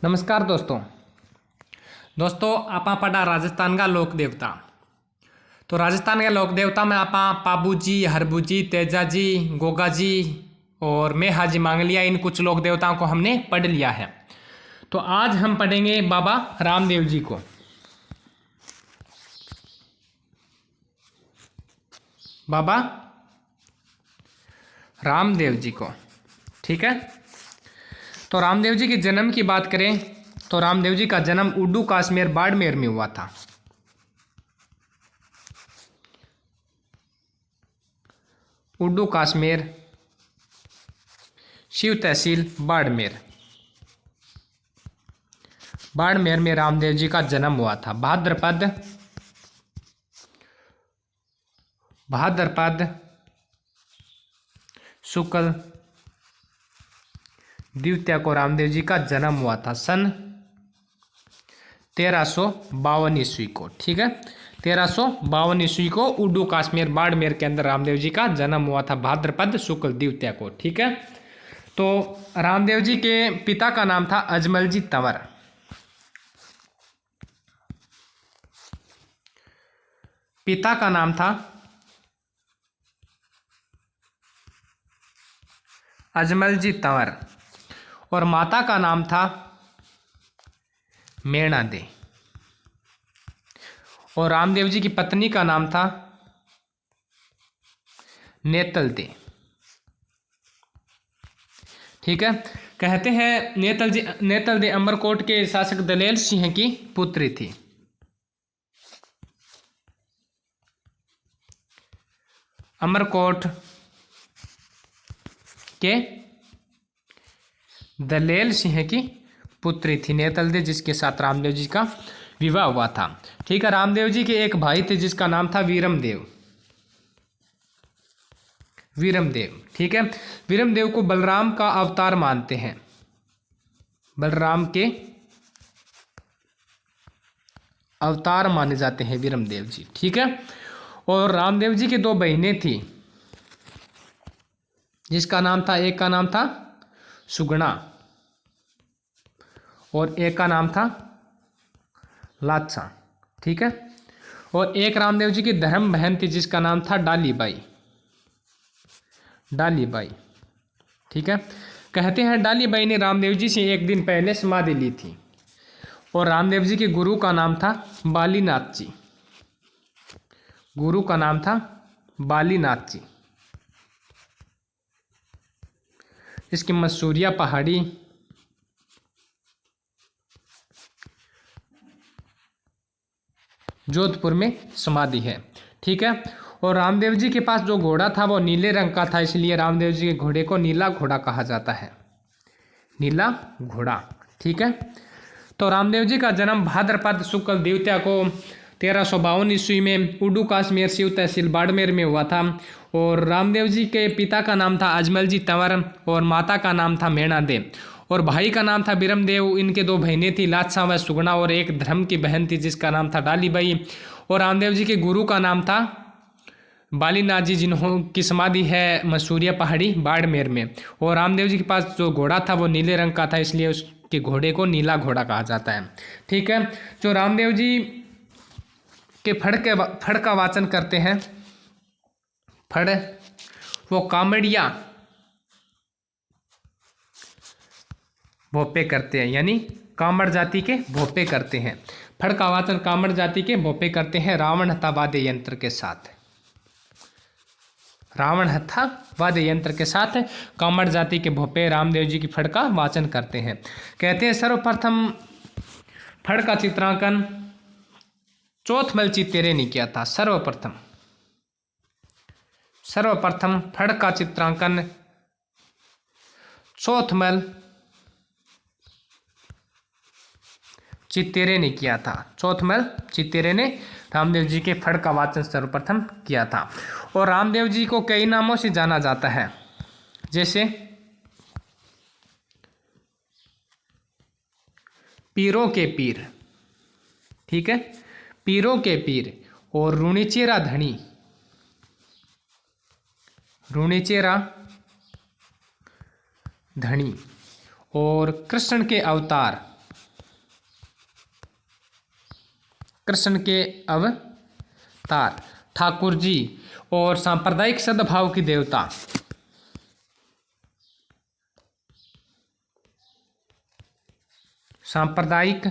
नमस्कार दोस्तों आपा पढ़ा राजस्थान का लोक देवता। तो राजस्थान के लोक देवता में आपा पाबू जी, हरबू जी, तेजा जी, गोगा जी और मैं हाजी मांगलिया, इन कुछ लोक देवताओं को हमने पढ़ लिया है। तो आज हम पढ़ेंगे बाबा रामदेव जी को। बाबा रामदेव जी को, ठीक है। तो रामदेव जी के जन्म की बात करें तो रामदेव जी का जन्म उड्डू कश्मीर बाड़मेर में हुआ था। उड्डू कश्मीर, शिव तहसील बाड़मेर, बाड़मेर में रामदेव जी का जन्म हुआ था। भाद्रपद शुक्ल द्वितीया को रामदेव जी का जन्म हुआ था सन 1352 ईस्वी को, ठीक है। 1352 ईस्वी को उड्डू कश्मीर बाड़मेर के अंदर रामदेव जी का जन्म हुआ था भाद्रपद शुक्ल द्वितीया को, ठीक है। तो रामदेव जी के पिता का नाम था अजमल जी तंवर। पिता का नाम था अजमल जी तंवर और माता का नाम था मेणा दे और रामदेव जी की पत्नी का नाम था नेतल दे, ठीक है। कहते हैं नेतल दे अमरकोट के शासक दलेल सिंह की पुत्री थी। अमरकोट के दलेल सिंह की पुत्री थी नेतल दे, जिसके साथ रामदेव जी का विवाह हुआ था, ठीक है। रामदेव जी के एक भाई थे जिसका नाम था वीरमदेव, ठीक है। वीरमदेव को बलराम का अवतार मानते हैं, बलराम के अवतार माने जाते हैं वीरमदेव जी, ठीक है। और रामदेव जी की दो बहनें थी, जिसका नाम था, एक का नाम था सुगुणा और एक का नाम था लाचा, ठीक है। और एक रामदेव जी की धर्म बहन थी जिसका नाम था डालीबाई, ठीक है। कहते हैं डालीबाई ने रामदेव जी से एक दिन पहले समाधि ली थी और रामदेव जी के गुरु का नाम था बालीनाथ जी, गुरु का नाम था बालीनाथ जी। इसकी मसूरिया पहाड़ी जोधपुर में समाधि है, ठीक है। और रामदेव जी के पास जो घोड़ा था वो नीले रंग का था, इसलिए रामदेव जी के घोड़े को नीला घोड़ा कहा जाता है, नीला घोड़ा, ठीक है। तो रामदेव जी का जन्म भाद्रपद शुक्ल द्वितीया को 1352 ईस्वी में उड्डू कश्मीर शिव तहसील बाड़मेर में हुआ था। और रामदेव जी के पिता का नाम था अजमल जी तंवर और माता का नाम था मेणा दे और भाई का नाम था बीरमदेव। इनके दो बहनें थी लाचा व सुगुणा और एक धर्म की बहन थी जिसका नाम था डालीबाई। और रामदेव जी के गुरु का नाम था बालीनाथ जी, जिन्हों की समाधि है मसूरिया पहाड़ी बाड़मेर में। और रामदेव जी के पास जो घोड़ा था वो नीले रंग का था, इसलिए उसके घोड़े को नीला घोड़ा कहा जाता है, ठीक है। जो रामदेव जी के फड़ का वाचन करते हैं, फड़ वो कामड़िया भोपे करते हैं, यानी कामड़ जाति के भोपे करते हैं। फड़ का वाचन कामड़ जाति के भोपे करते हैं रावण हत्था वाद्य यंत्र के साथ, रावण हत्था वाद्य यंत्र के साथ कामड़ जाति के भोपे रामदेव जी की फड़ का वाचन करते हैं। कहते हैं सर्वप्रथम फड़ का चित्रांकन चौथमल चित्तेरे ने किया था। सर्वप्रथम फड़ का चित्रांकन चौथमल चित्तेरे ने किया था। चौथमल चित्तेरे ने रामदेव जी के फड़ का वाचन सर्वप्रथम किया था। और रामदेव जी को कई नामों से जाना जाता है, जैसे पीरों के पीर, ठीक है, पीरों के पीर और रुणिचेरा धनी, रुणिचेरा धनी और कृष्ण के अवतार, कृष्ण के अवतार। ठाकुर जी और सांप्रदायिक सद्भाव की देवता। सांप्रदायिक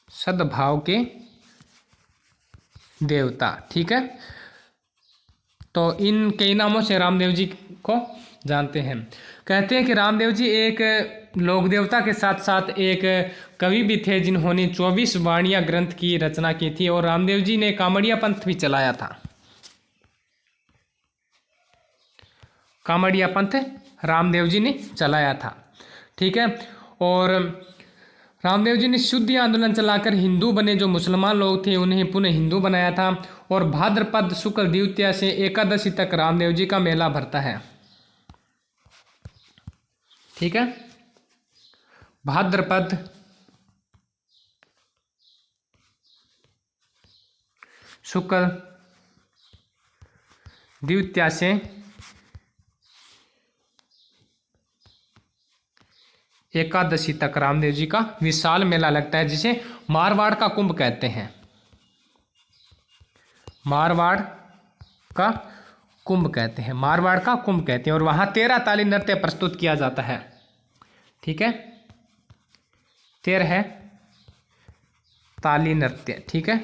सद्भाव के देवता। ठीक है, तो इन कई नामों से रामदेव जी को जानते हैं। कहते हैं कि रामदेव जी एक लोक देवता के साथ साथ एक कवि भी थे जिन्होंने 24 वाणियाँ ग्रंथ की रचना की थी, और रामदेव जी ने कामड़िया पंथ भी चलाया था। कामड़िया पंथ रामदेव जी ने चलाया था। ठीक है, और रामदेव जी ने शुद्धि आंदोलन चलाकर हिंदू बने जो मुसलमान लोग थे उन्हें पुनः हिंदू बनाया था। और भाद्रपद शुक्ल द्वितीया से एकादशी तक रामदेव जी का मेला भरता है। ठीक है, भाद्रपद शुक्ल द्वितीया से एकादशी तक रामदेव जी का विशाल मेला लगता है, जिसे मारवाड़ का कुंभ कहते हैं। मारवाड़ का कुंभ कहते हैं, मारवाड़ का कुंभ कहते हैं। और वहाँ 13 ताली नृत्य प्रस्तुत किया जाता है। ठीक है, 13 ताली नृत्य। ठीक है,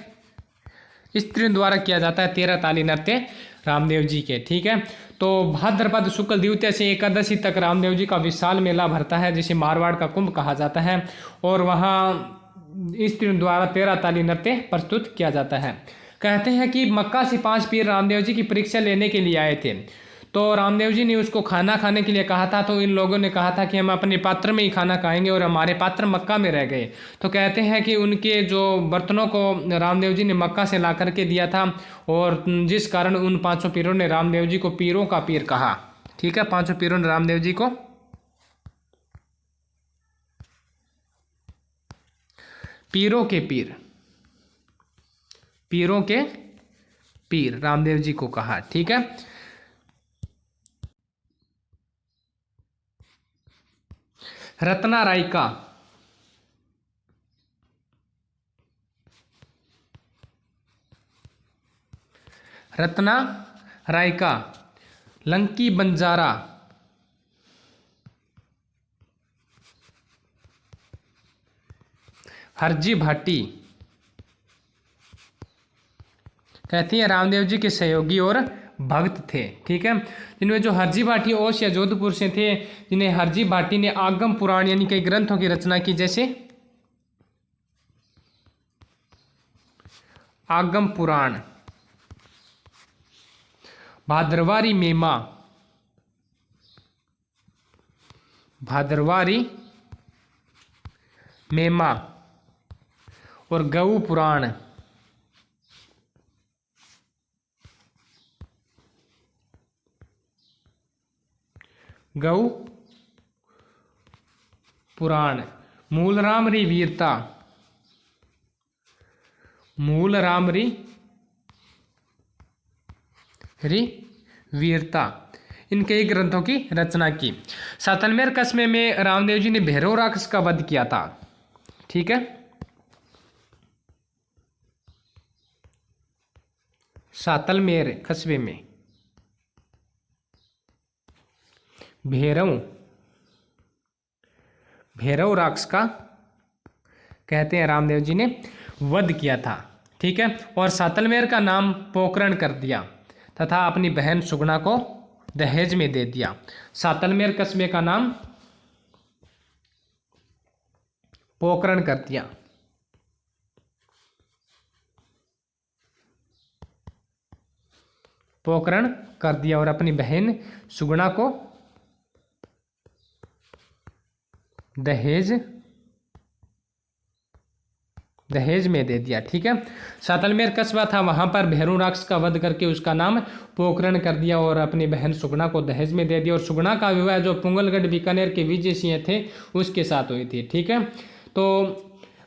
स्त्रियों द्वारा किया जाता है 13 ताली नृत्य रामदेव जी के। ठीक है, तो भाद्रपद शुक्ल द्वितीया से एकादशी तक रामदेव जी का विशाल मेला भरता है, जिसे मारवाड़ का कुंभ कहा जाता है। और वहाँ स्त्रियों द्वारा 13 ताली नृत्य प्रस्तुत किया जाता है। कहते हैं कि मक्का से 5 पीर रामदेव जी की परीक्षा लेने के लिए आए थे, तो रामदेव जी ने उसको खाना खाने के लिए कहा था। तो इन लोगों ने कहा था कि हम अपने पात्र में ही खाना खाएंगे, और हमारे पात्र मक्का में रह गए। तो कहते हैं कि उनके जो बर्तनों को रामदेव जी ने मक्का से ला करके दिया था, और जिस कारण उन 5 पीरों ने रामदेव जी को पीरों का पीर कहा। ठीक है, 5 पीरों ने रामदेव जी को पीरों के पीर, पीरों के पीर रामदेव जी को कहा। ठीक है, रत्ना रायका, रत्ना रायका, लंकी बंजारा, हरजी भाटी। कहती है रामदेव जी के सहयोगी और भक्त थे। ठीक है, जिनमें जो हरजी भाटी ओश या जोधपुर से थे, जिन्हें हरजी भाटी ने आगम पुराण यानी कई ग्रंथों की रचना की, जैसे आगम पुराण, भाद्रवारी मेमा, भाद्रवारी मेमा, और गऊ पुराण, गऊ पुराण, मूल रामरी वीरता, मूल रामरी वीरता, इन कई ग्रंथों की रचना की। सातलमेर कस्बे में रामदेव जी ने भैरव राक्षस का वध किया था। ठीक है, सातलमेर कस्बे में भैरव राक्षस का कहते हैं रामदेव जी ने वध किया था। ठीक है, और सातलमेर का नाम पोकरण कर दिया तथा अपनी बहन सुगुणा को दहेज में दे दिया। सातलमेर कस्बे का नाम पोकरण कर दिया। पोकरण कर दिया और अपनी बहन सुगुणा को दहेज में दे दिया। ठीक है, सातलमेर कस्बा था, वहां पर भैरव राक्षस का वध करके उसका नाम पोकरण कर दिया और अपनी बहन सुगुणा को दहेज में दे दिया। और सुगुणा का विवाह जो पुंगलगढ़ बीकानेर के विजय सिंह थे उसके साथ हुई थी। ठीक है, तो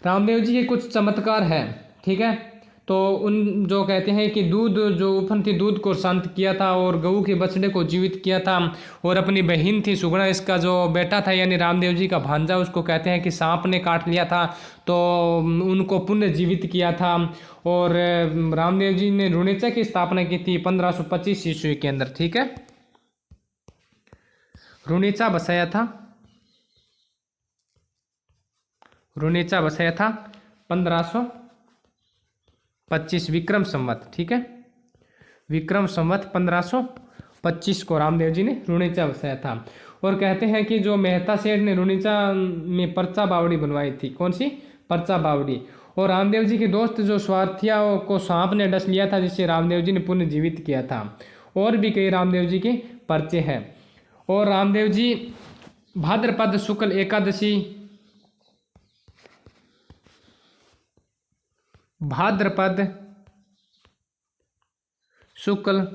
रामदेव जी के कुछ चमत्कार है। ठीक है, तो उन जो कहते हैं कि दूध जो उफन थी दूध को शांत किया था और गऊ के बछड़े को जीवित किया था। और अपनी बहन थी सुगुणा, इसका जो बेटा था यानी रामदेव जी का भांजा, उसको कहते हैं कि सांप ने काट लिया था, तो उनको पुनः जीवित किया था। और रामदेव जी ने रुणेचा की स्थापना की थी 1525 ईस्वी के अंदर। ठीक है, रुणेचा बसाया था, रुणेचा बसाया था 1525 विक्रम संवत। ठीक है, विक्रम संवत 1525 को रामदेव जी ने रुणेचा बसाया था। और कहते हैं कि जो मेहता सेठ ने रुणेचा में पर्चा बावड़ी बनवाई थी। कौन सी? पर्चा बावड़ी। और रामदेव जी के दोस्त जो स्वार्थिया को सांप ने डस लिया था, जिसे रामदेव जी ने पुनः जीवित किया था। और भी कई रामदेव जी के पर्चे हैं। और रामदेव जी भाद्रपद शुक्ल एकादशी, भाद्रपद शुक्ल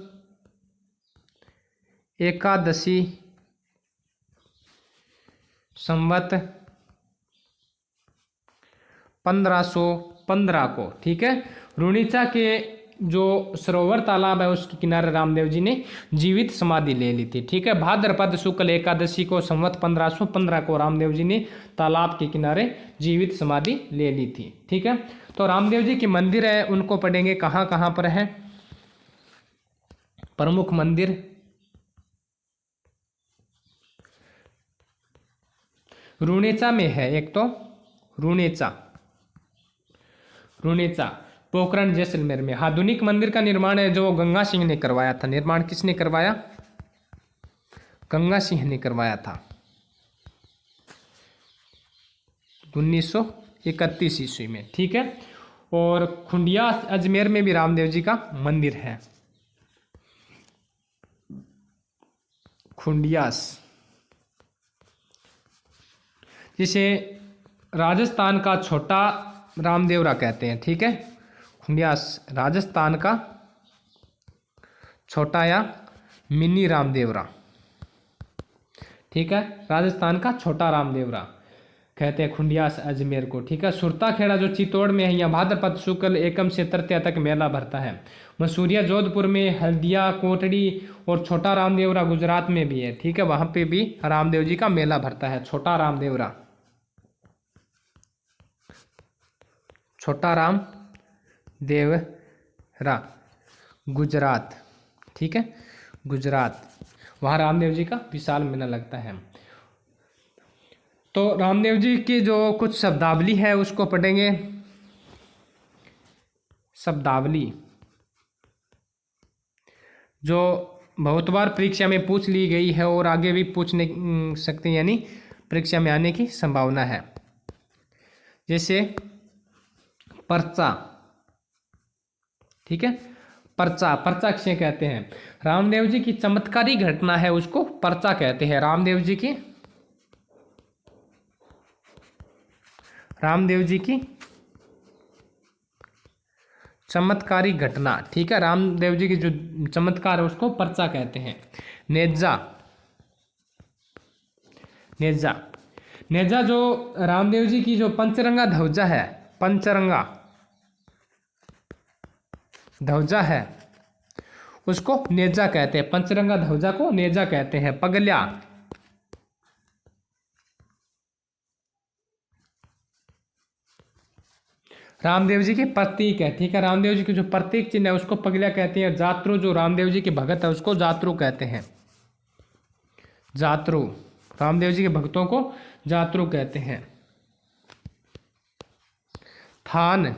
एकादशी संवत 1515 को, ठीक है, रुणीचा के जो सरोवर तालाब है उसके किनारे रामदेव जी ने जीवित समाधि ले ली थी। ठीक है, भाद्रपद शुक्ल एकादशी को संवत 1515 को रामदेव जी ने तालाब के किनारे जीवित समाधि ले ली थी। ठीक है, तो रामदेव जी के मंदिर है, उनको पढ़ेंगे कहाँ कहाँ पर है। प्रमुख मंदिर रुणेचा में है। एक तो रुणेचा, रुणेचा पोखरण जैसलमेर में। आधुनिक मंदिर का निर्माण है जो गंगा सिंह ने करवाया था। निर्माण किसने करवाया? गंगा सिंह ने करवाया था 1931 ईस्वी में। ठीक है, और खुंडियास अजमेर में भी रामदेव जी का मंदिर है। खुंडियास, जिसे राजस्थान का छोटा रामदेवरा कहते हैं। ठीक है, खुंडियास राजस्थान का छोटा या मिनी रामदेवरा। ठीक है, राजस्थान का छोटा रामदेवरा कहते हैं खुंडियास अजमेर को। ठीक है, सुरता खेड़ा जो चित्तौड़ में है, यहाँ भाद्रपद शुक्ल एकम से तृतीया तक मेला भरता है। मसूरिया जोधपुर में, हल्दिया कोटड़ी और छोटा रामदेवरा गुजरात में भी है। ठीक है, वहां पे भी रामदेव जी का मेला भरता है। छोटा रामदेवरा, छोटा राम देवरा गुजरात। ठीक है, गुजरात, वहाँ रामदेव जी का विशाल मेला लगता है। तो रामदेव जी की जो कुछ शब्दावली है उसको पढ़ेंगे। शब्दावली जो बहुत बार परीक्षा में पूछ ली गई है और आगे भी पूछने सकते हैं, यानी परीक्षा में आने की संभावना है। जैसे पर्चा। ठीक है, पर्चा, पर्चा किसे कहते हैं? रामदेव जी की चमत्कारी घटना है उसको पर्चा कहते हैं। रामदेव जी की, रामदेव जी की चमत्कारी घटना। ठीक है, रामदेव जी की जो चमत्कार है उसको पर्चा कहते हैं। नेजा, नेजा, नेजा जो रामदेव जी की जो पंचरंगा ध्वजा है, पंचरंगा ध्वजा है उसको नेजा कहते हैं। पंचरंगा ध्वजा को नेजा कहते हैं। पगल्या, रामदेव जी के प्रतीक है। ठीक है, रामदेव जी के जो प्रतीक चिन्ह है उसको पगल्या कहते हैं। जात्रु जो रामदेव जी के भगत है उसको जात्रु कहते हैं। जात्रु, रामदेव जी के भक्तों को जात्रु कहते हैं। थान,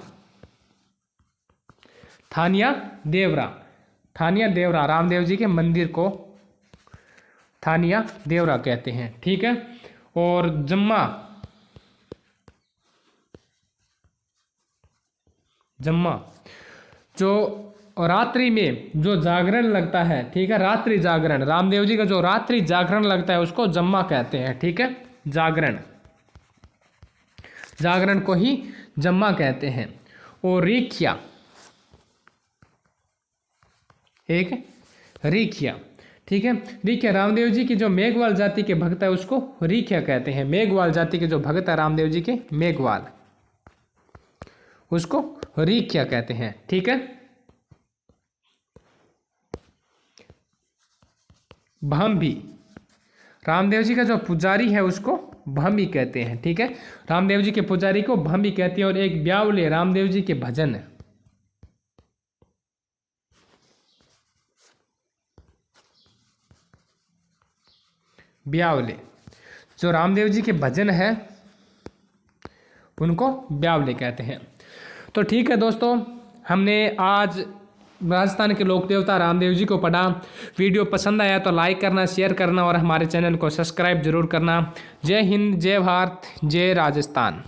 थानिया देवरा, थानिया देवरा, रामदेव जी के मंदिर को थानिया देवरा कहते हैं। ठीक है, और जम्मा, जम्मा जो रात्रि में जो जागरण लगता है। ठीक है, रात्रि जागरण, रामदेव जी का जो रात्रि जागरण लगता है उसको जम्मा कहते हैं। ठीक है, जागरण, जागरण को ही जम्मा कहते हैं। और रेखिया, एक रेखिया। ठीक है, रेखिया, रामदेव जी की जो मेघवाल जाति के भक्त है उसको रेखिया कहते हैं। मेघवाल जाति के जो भक्त है रामदेव जी के, मेघवाल, उसको री क्या कहते हैं, ठीक है। भांबी, रामदेव जी का जो पुजारी है उसको भांबी कहते हैं, ठीक है। रामदेव जी के पुजारी को भांबी कहते हैं। और एक ब्यावले रामदेव जी के भजन है, ब्यावले जो रामदेव जी के भजन है उनको ब्यावले कहते हैं। तो ठीक है दोस्तों, हमने आज राजस्थान के लोक देवता रामदेव जी को पढ़ा। वीडियो पसंद आया तो लाइक करना, शेयर करना और हमारे चैनल को सब्सक्राइब जरूर करना। जय हिंद, जय भारत, जय राजस्थान।